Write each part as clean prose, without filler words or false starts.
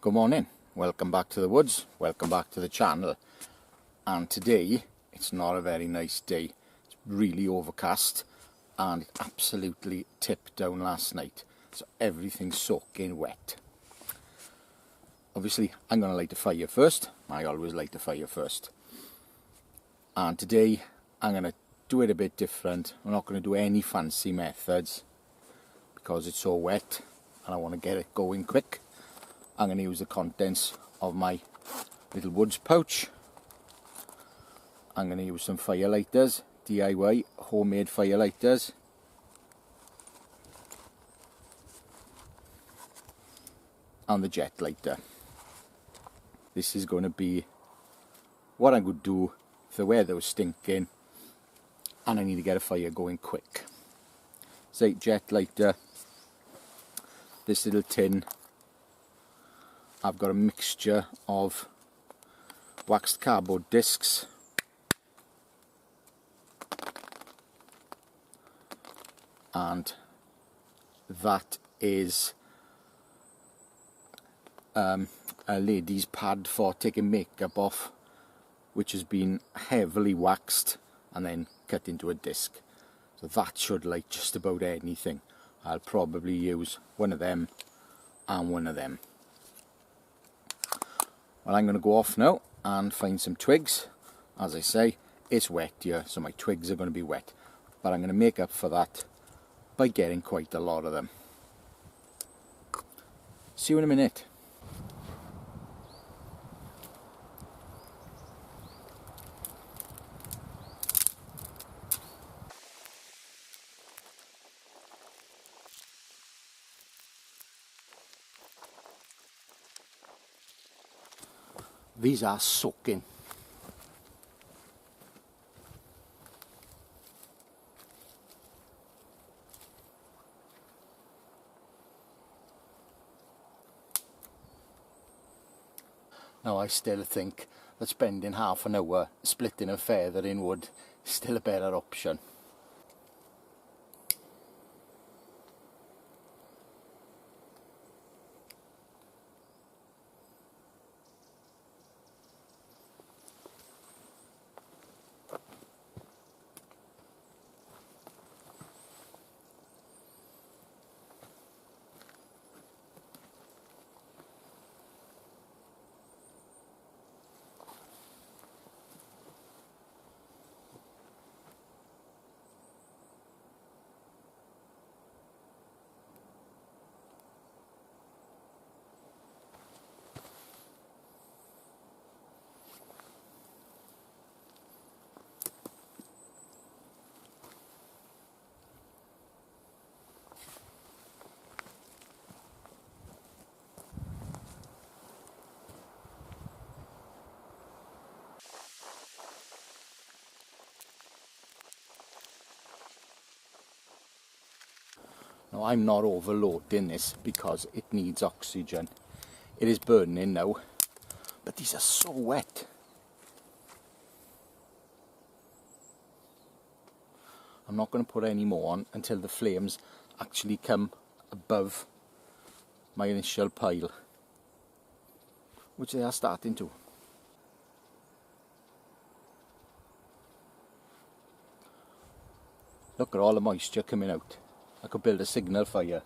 Good morning, welcome back to the woods, welcome back to the channel. And today it's not a very nice day. It's really overcast and it absolutely tipped down last night, so everything's soaking wet. Obviously I'm going to light a fire first. I always light a fire first, and today I'm going to do it a bit different. I'm not going to do any fancy methods because it's so wet and I want to get it going quick. I'm going to use the contents of my little woods pouch. I'm going to use some firelighters, DIY homemade firelighters. And the jet lighter. This is going to be what I would do if the weather was stinking and I need to get a fire going quick. Say jet lighter, this little tin. I've got a mixture of waxed cardboard discs and that is a lady's pad for taking makeup off, which has been heavily waxed and then cut into a disc. So that should light just about anything. I'll probably use one of them and one of them. Well, I'm going to go off now and find some twigs. As I say, it's wet here, so my twigs are going to be wet. But I'm going to make up for that by getting quite a lot of them. See you in a minute. These are soaking. Now I still think that spending half an hour splitting a feather in wood is still a better option. Now I'm not overloading this because it needs oxygen. It is burning now, but these are so wet. I'm not going to put any more on until the flames actually come above my initial pile, which they are starting to. Look at all the moisture coming out. I could build a signal fire.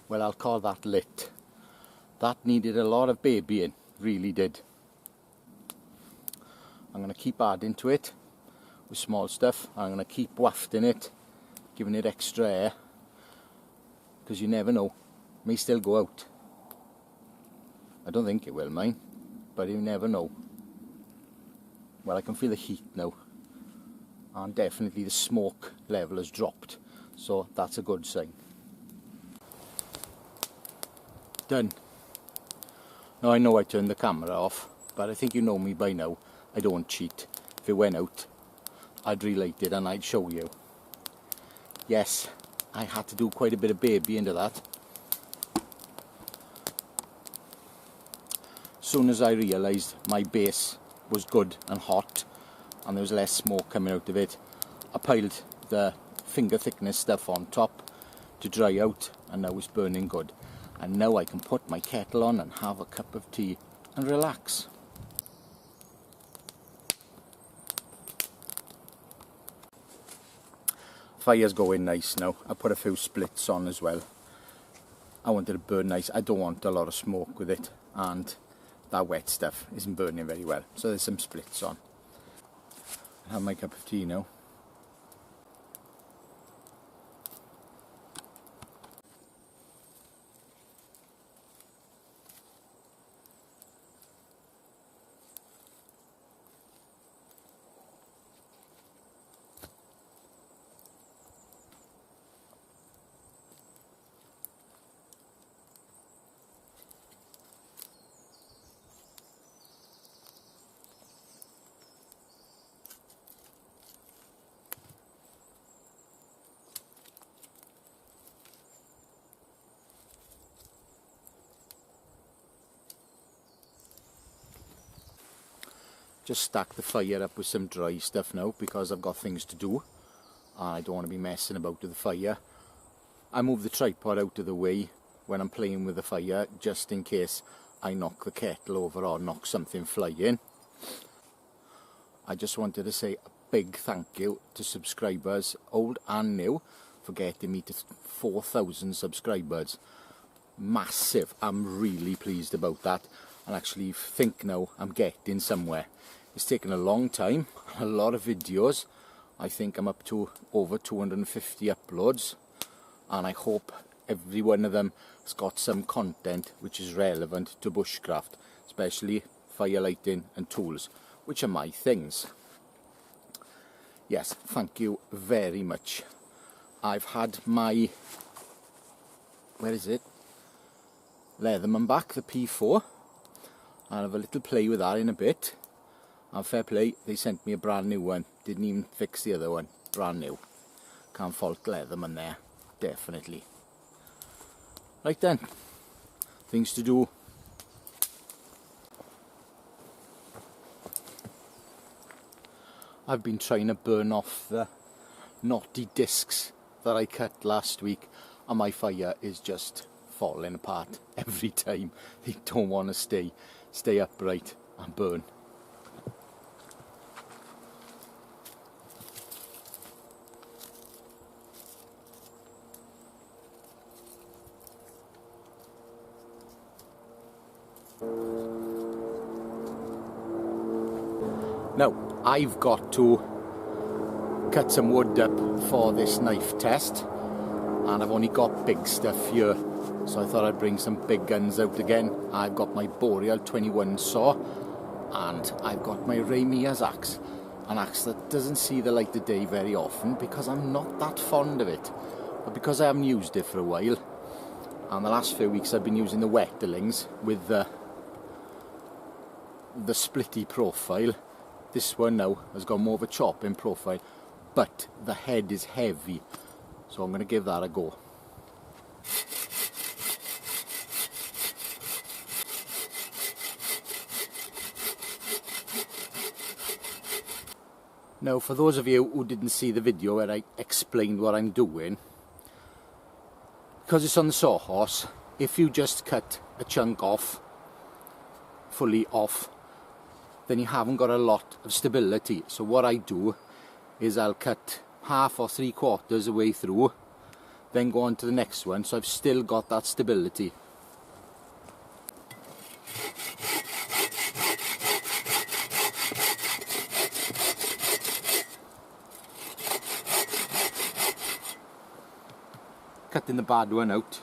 Well, I'll call that lit. That needed a lot of babying, really did. I'm going to keep adding to it with small stuff. I'm going to keep wafting it, giving it extra air, because you never know, it may still go out. I don't think it will, mine, but you never know. Well, I can feel the heat now, and definitely the smoke level has dropped, so that's a good sign. Done. Now I know I turned the camera off, but I think you know me by now. I don't cheat. If it went out, I'd relight it and I'd show you. Yes, I had to do quite a bit of baby into that. As soon as I realised my base was good and hot and there was less smoke coming out of it, I piled the finger thickness stuff on top to dry out, and now it's burning good. And now I can put my kettle on and have a cup of tea and relax. Fire's going nice now. I put a few splits on as well. I want it to burn nice. I don't want a lot of smoke with it, and that wet stuff isn't burning very well. So there's some splits on. I'll have my cup of tea now. Just stack the fire up with some dry stuff now, because I've got things to do and I don't want to be messing about with the fire. I move the tripod out of the way when I'm playing with the fire, just in case I knock the kettle over or knock something flying. I just wanted to say a big thank you to subscribers, old and new, for getting me to 4,000 subscribers. Massive. I'm really pleased about that, and actually think now I'm getting somewhere. It's taken a long time, a lot of videos. I think I'm up to over 250 uploads, and I hope every one of them has got some content which is relevant to bushcraft, especially firelighting and tools, which are my things. Yes, thank you very much. I've had my, where is it? Leatherman back, the P4. I'll have a little play with that in a bit. And fair play, they sent me a brand new one. Didn't even fix the other one. Brand new. Can't fault Leatherman there. Definitely. Right then. Things to do. I've been trying to burn off the knotty discs that I cut last week, and my fire is just falling apart every time. They don't want to stay upright and burn. Now, I've got to cut some wood up for this knife test, and I've only got big stuff here, so I thought I'd bring some big guns out again. I've got my Boreal 21 saw, and I've got my Ray Mears axe, an axe that doesn't see the light of day very often because I'm not that fond of it, but because I haven't used it for a while, and the last few weeks I've been using the Wetterlings with the splitty profile. This one now has got more of a chopping profile, but the head is heavy, so I'm going to give that a go. Now, for those of you who didn't see the video where I explained what I'm doing, because it's on the sawhorse, if you just cut a chunk off, fully off, then you haven't got a lot of stability. So what I do is I'll cut half or 3/4 of the way through, then go on to the next one, so I've still got that stability. cutting the bad one out.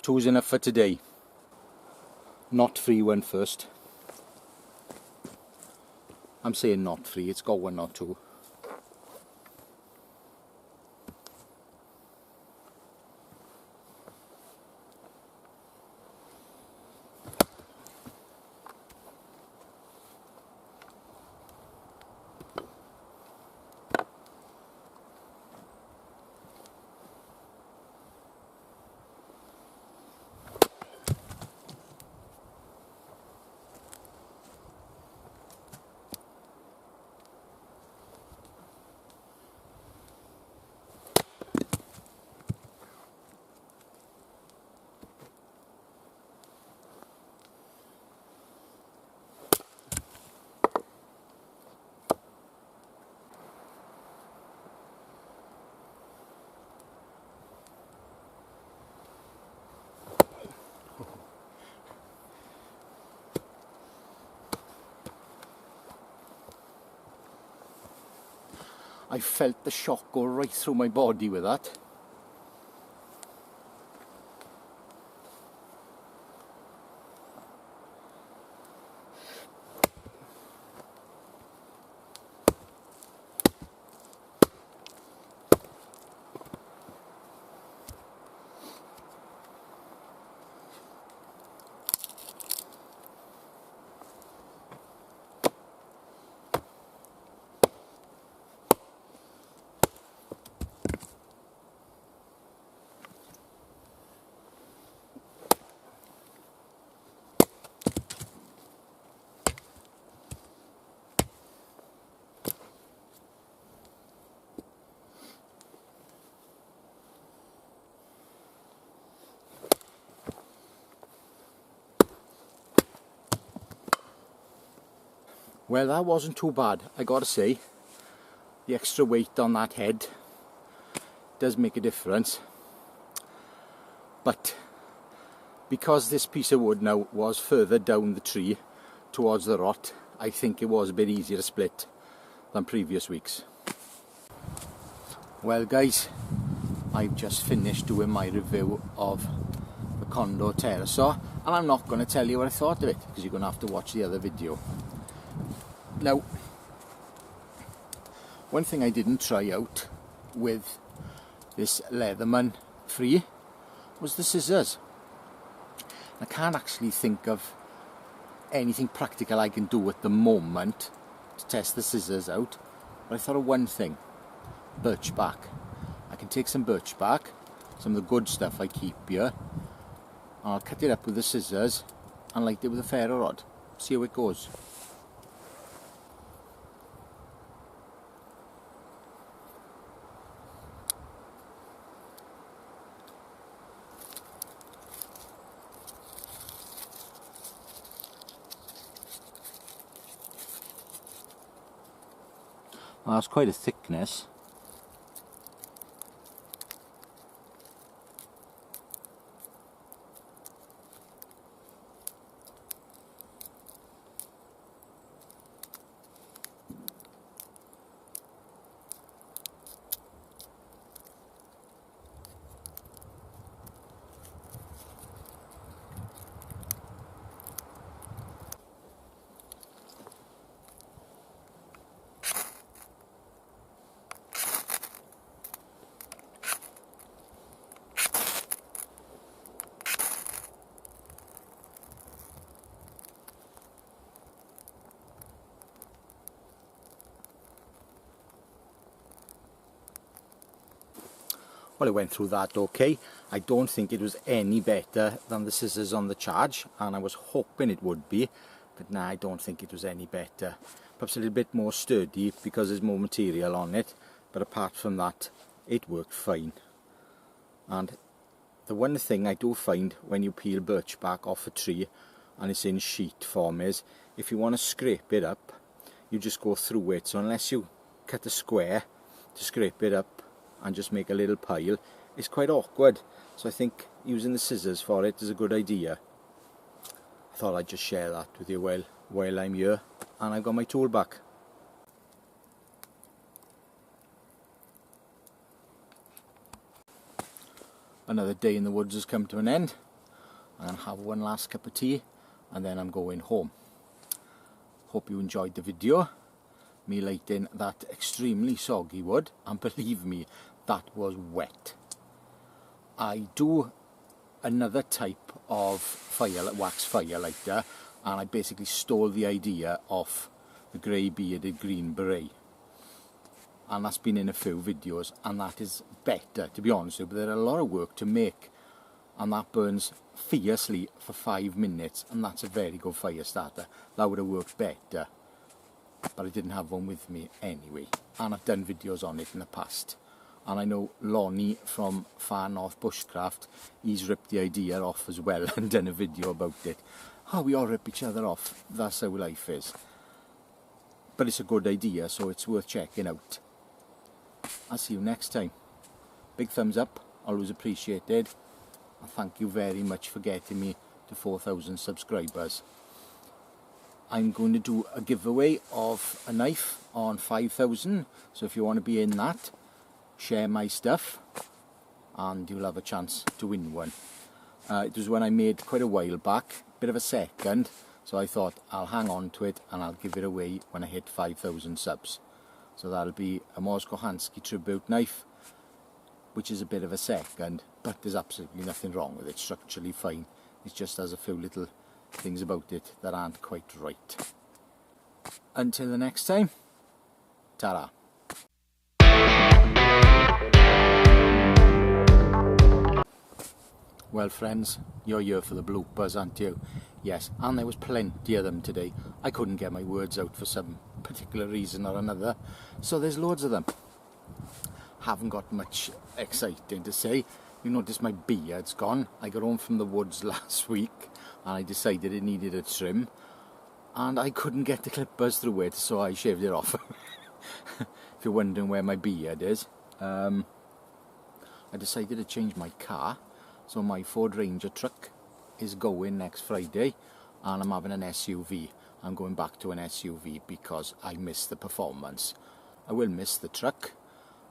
Two is enough for today. Not free one first. I'm saying not free, it's got one or two. I felt the shock go right through my body with that. Well, that wasn't too bad, I gotta say. The extra weight on that head does make a difference. But because this piece of wood now was further down the tree towards the rot, I think it was a bit easier to split than previous weeks. Well guys, I've just finished doing my review of the Condo Pterosaur, and I'm not going to tell you what I thought of it because you're going to have to watch the other video. Now, one thing I didn't try out with this Leatherman free was the scissors. I can't actually think of anything practical I can do at the moment to test the scissors out, but I thought of one thing: birch bark. I can take some birch bark, some of the good stuff I keep here, and I'll cut it up with the scissors and light it with a ferro rod. See how it goes. Well, that's quite a thickness. Well, it went through that okay. I don't think it was any better than the scissors on the charge, and I was hoping it would be, but nah, I don't think it was any better. Perhaps a little bit more sturdy because there's more material on it, but apart from that, it worked fine. And the one thing I do find when you peel birch bark off a tree and it's in sheet form is, if you want to scrape it up, you just go through it. So unless you cut a square to scrape it up and just make a little pile, it's quite awkward. So I think using the scissors for it is a good idea. I thought I'd just share that with you while I'm here, and I've got my tool back. Another day in the woods has come to an end. I'm going to have one last cup of tea and then I'm going home. Hope you enjoyed the video. Me lighting that extremely soggy wood, and believe me, that was wet. I do another type of wax fire lighter, and I basically stole the idea off the grey bearded green beret, and that's been in a few videos, and that is better, to be honest with you, but there's a lot of work to make, and that burns fiercely for 5 minutes, and that's a very good fire starter. That would have worked better, but I didn't have one with me anyway, and I've done videos on it in the past. And I know Lonnie from Far North Bushcraft, he's ripped the idea off as well and done a video about it. Oh, we all rip each other off, that's how life is. But it's a good idea, so it's worth checking out. I'll see you next time. Big thumbs up, always appreciated. And thank you very much for getting me to 4,000 subscribers. I'm going to do a giveaway of a knife on 5,000, so if you want to be in that, share my stuff and you'll have a chance to win one. It was one I made quite a while back, bit of a second, so I thought I'll hang on to it and I'll give it away when I hit 5,000 subs. So that'll be a Mors Kochanski tribute knife, which is a bit of a second, but there's absolutely nothing wrong with it, structurally fine. It just has a few little things about it that aren't quite right. Until the next time, ta-ra. Well friends, you're here for the bloopers, aren't you? Yes, and there was plenty of them today. I couldn't get my words out for some particular reason or another, so there's loads of them. Haven't got much exciting to say. You notice my beard's gone. I got home from the woods last week and I decided it needed a trim, and I couldn't get the clippers through it, so I shaved it off. If you're wondering where my beard is, I decided to change my car. So my Ford Ranger truck is going next Friday, and I'm having an SUV. I'm going back to an SUV because I miss the performance. I will miss the truck,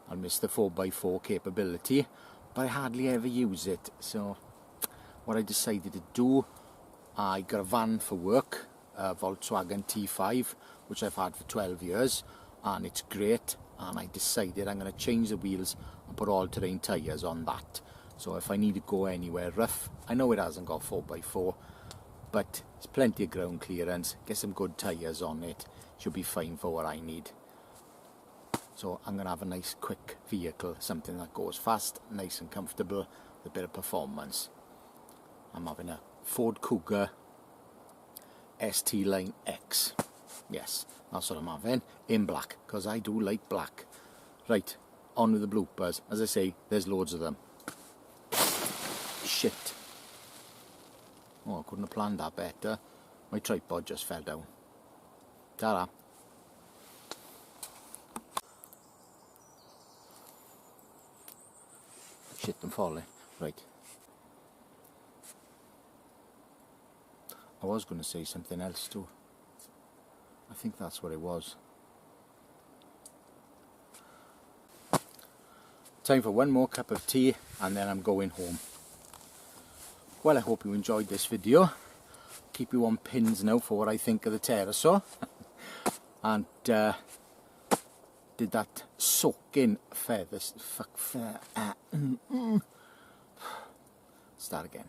I'll miss the 4x4 capability, but I hardly ever use it. So what I decided to do, I got a van for work, a Volkswagen T5, which I've had for 12 years, and it's great, and I decided I'm going to change the wheels and put all-terrain tyres on that. So if I need to go anywhere rough, I know it hasn't got 4x4, but there's plenty of ground clearance, get some good tyres on it, should be fine for what I need. So I'm going to have a nice quick vehicle, something that goes fast, nice and comfortable, with a bit of performance. I'm having a Ford Cougar ST Line X. Yes, that's what I'm having, in black, because I do like black. Right, on with the bloopers. As I say, there's loads of them. Shit. Oh, I couldn't have planned that better. My tripod just fell down. Ta-ra. Shit, I'm falling. Right. I was going to say something else too. I think that's what it was. Time for one more cup of tea and then I'm going home. Well, I hope you enjoyed this video. Keep you on pins now for what I think of the pterosaur. And did that soaking feathers. Start again.